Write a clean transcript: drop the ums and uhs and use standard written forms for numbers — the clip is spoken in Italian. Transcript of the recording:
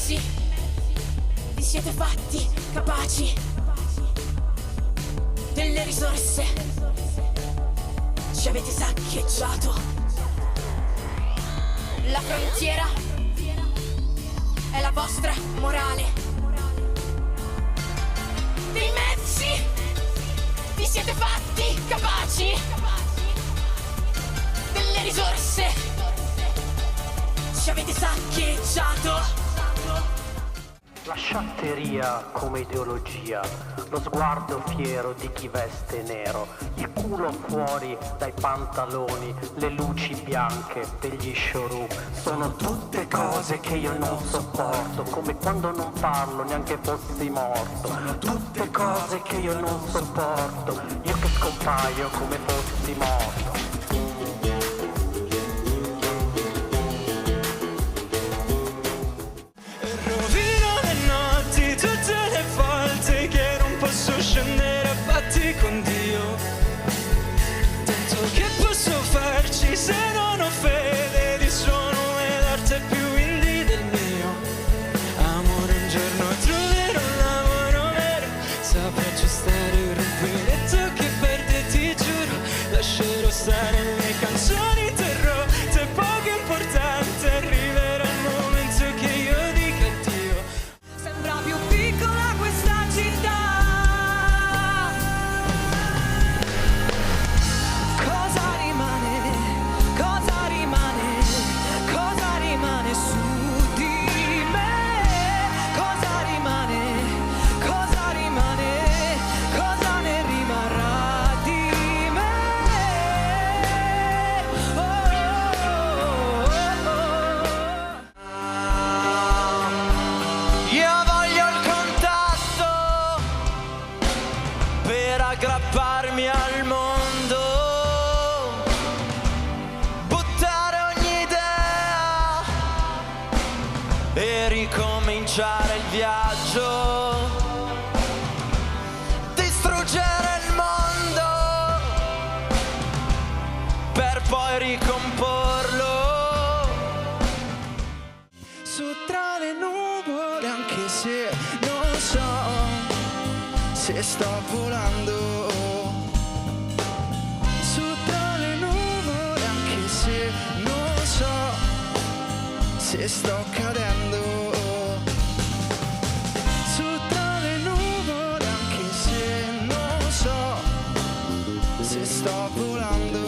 mezzi, vi siete fatti capaci delle risorse, ci avete saccheggiato la frontiera, è la vostra morale. Dei mezzi, vi siete fatti capaci delle risorse, ci avete saccheggiato. La sciatteria come ideologia, lo sguardo fiero di chi veste nero, il culo fuori dai pantaloni, le luci bianche degli showroom, sono tutte cose che io non sopporto, come quando non parlo neanche fossi morto, sono tutte cose che io non sopporto, io che scompaio come fossi morto. Scendere a patti con Dio, tanto che posso farci se non ho fede di suono ed arte più indie del mio amore. Un giorno troverò un lavoro vero, saprò aggiustare il rubietto che perde, ti giuro, lascerò stare le canzoni interrotte, poco importante, arriverà il momento che io dica addio. Sembra più piccola questa città, aggrapparmi al mondo, buttare ogni idea e ricominciare il viaggio, distruggere il mondo per poi ricomporlo. Su tra le nuvole, anche se non so se sto volando, su tra le nuvole, anche se non so se sto cadendo, su tra le nuvole, anche se non so se sto volando.